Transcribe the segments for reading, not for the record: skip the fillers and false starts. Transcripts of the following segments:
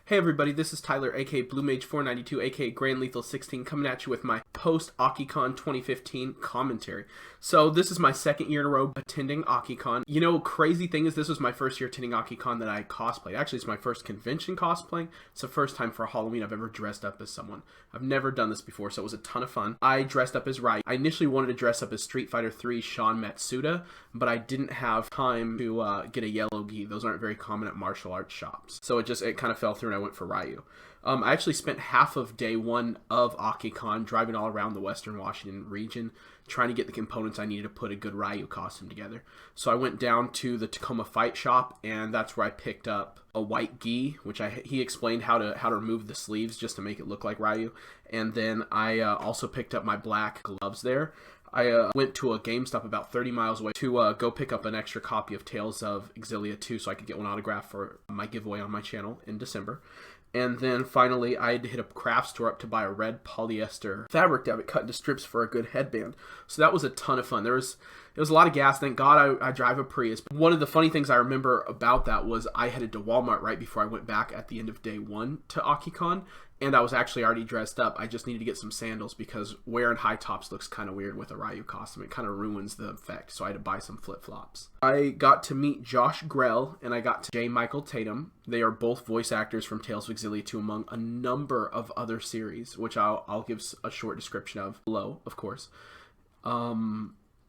Hey everybody, this is Tyler, aka Blue Mage 492, aka Grand Lethal 16, coming at you with my Post-AkiCon 2015 commentary. So this is my second year in a row attending AkiCon. You know, crazy thing is this was my first year attending AkiCon that I cosplayed. Actually, it's my first convention cosplaying. It's the first time for Halloween I've ever dressed up as someone. I've never done this before, so it was a ton of fun. I dressed up as Ryu. I initially wanted to dress up as Street Fighter 3 Sean Matsuda, but I didn't have time to get a yellow gi. Those aren't very common at martial arts shops. So it kind of fell through and I went for Ryu. I actually spent half of day one of AkiCon driving all around the Western Washington region trying to get the components I needed to put a good Ryu costume together. So I went down to the Tacoma Fight Shop, and that's where I picked up a white gi, which he explained how to remove the sleeves just to make it look like Ryu. And then I also picked up my black gloves there. I went to a GameStop about 30 miles away to go pick up an extra copy of Tales of Exilia 2 so I could get one autographed for my giveaway on my channel in December. And then finally, I had to hit a craft store up to buy a red polyester fabric to have it cut into strips for a good headband. So that was a ton of fun. It was a lot of gas. Thank God I drive a Prius. One of the funny things I remember about that was I headed to Walmart right before I went back at the end of day one to AkiCon. And I was actually already dressed up. I just needed to get some sandals because wearing high tops looks kind of weird with a Ryu costume. It kind of ruins the effect, so I had to buy some flip-flops. I got to meet Josh Grell and I got to J. Michael Tatum. They are both voice actors from Tales of Exilia 2 among a number of other series, which I'll give a short description of below, of course.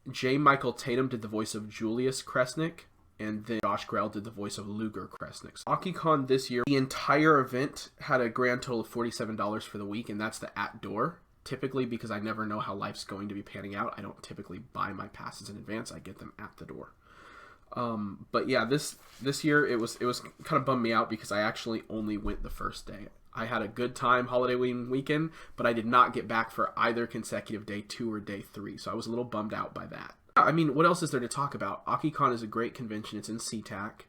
J. Michael Tatum did the voice of Julius Kresnik, and then Josh Grell did the voice of Luger Kresnik. AkiCon this year, the entire event had a grand total of $47 for the week, and that's the at-door. Typically, because I never know how life's going to be panning out, I don't typically buy my passes in advance. I get them at the door. But yeah, this year it was kind of bummed me out because I actually only went the first day. I had a good time holiday weekend, but I did not get back for either consecutive day 2 or day 3, so I was a little bummed out by that. I mean, what else is there to talk about? AkiCon is a great convention. It's in SeaTac.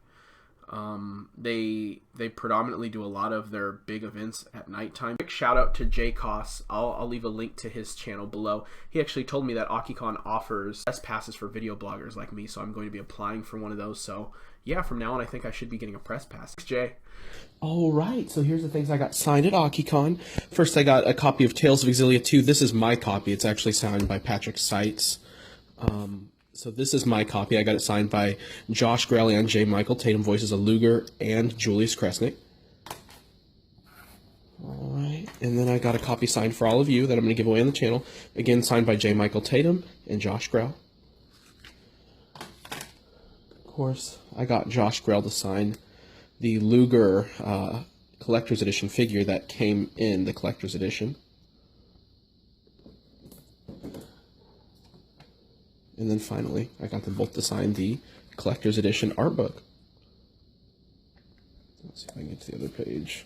They predominantly do a lot of their big events at nighttime. Quick shout out to Jay Koss. I'll leave a link to his channel below. He actually told me that AkiCon offers press passes for video bloggers like me, so I'm going to be applying for one of those. So yeah, from now on, I think I should be getting a press pass. Thanks, Jay. All right, so here's the things I got signed at AkiCon. First, I got a copy of Tales of Exilia 2. This is my copy. It's actually signed by Patrick Seitz. So this is my copy. I got it signed by Josh Grell and J. Michael Tatum, voices of Luger and Julius Kresnik. All right, and then I got a copy signed for all of you that I'm going to give away on the channel. Again, signed by J. Michael Tatum and Josh Grell. Of course, I got Josh Grell to sign the Luger Collector's Edition figure that came in the Collector's Edition. And then finally, I got them both to sign the Collector's Edition art book. Let's see if I can get to the other page.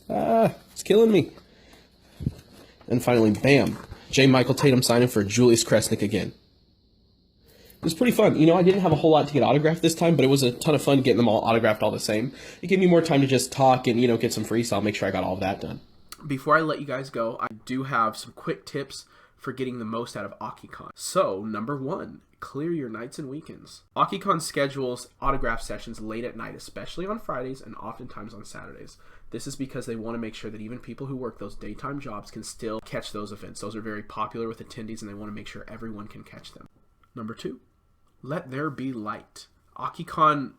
It's killing me. And finally, bam, J. Michael Tatum signing for Julius Kresnik again. It was pretty fun. You know, I didn't have a whole lot to get autographed this time, but it was a ton of fun getting them all autographed all the same. It gave me more time to just talk and, you know, get some free, so I'll make sure I got all of that done. Before I let you guys go, I do have some quick tips for getting the most out of AkiCon. So, number 1, clear your nights and weekends. AkiCon schedules autograph sessions late at night, especially on Fridays and oftentimes on Saturdays. This is because they want to make sure that even people who work those daytime jobs can still catch those events. Those are very popular with attendees, and they want to make sure everyone can catch them. Number 2, let there be light. AkiCon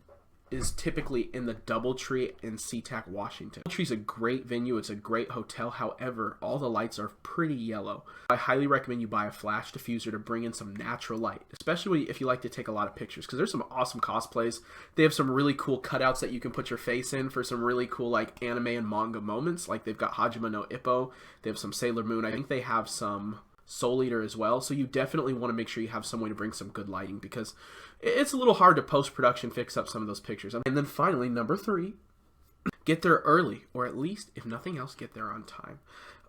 is typically in the Doubletree in SeaTac, Washington. Doubletree's a great venue. It's a great hotel. However, all the lights are pretty yellow. I highly recommend you buy a flash diffuser to bring in some natural light, especially if you like to take a lot of pictures, because there's some awesome cosplays. They have some really cool cutouts that you can put your face in for some really cool like anime and manga moments. Like they've got Hajime no Ippo. They have some Sailor Moon. I think they have some Soul Eater as well, so you definitely want to make sure you have some way to bring some good lighting because it's a little hard to post-production fix up some of those pictures. And then finally, number 3, get there early, or at least, if nothing else, get there on time.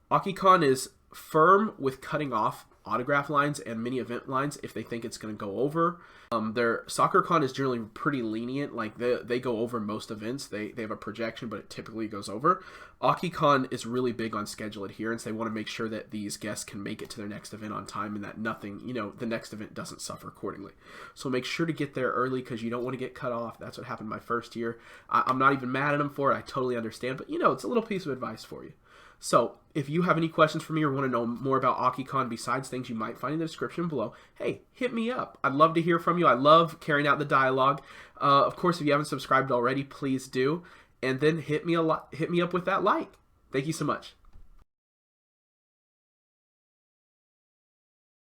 AkiCon is firm with cutting off autograph lines and mini event lines if they think it's going to go over. Their SoccerCon is generally pretty lenient. Like they go over most events. They have a projection, but it typically goes over. AkiCon is really big on schedule adherence. They want to make sure that these guests can make it to their next event on time and that nothing, the next event doesn't suffer accordingly. So make sure to get there early because you don't want to get cut off. That's what happened my first year. I'm not even mad at them for it. I totally understand. But, it's a little piece of advice for you. So, if you have any questions for me or want to know more about AkiCon besides things you might find in the description below, hey, hit me up. I'd love to hear from you. I love carrying out the dialogue. Of course, if you haven't subscribed already, please do. And then hit me up with that like. Thank you so much.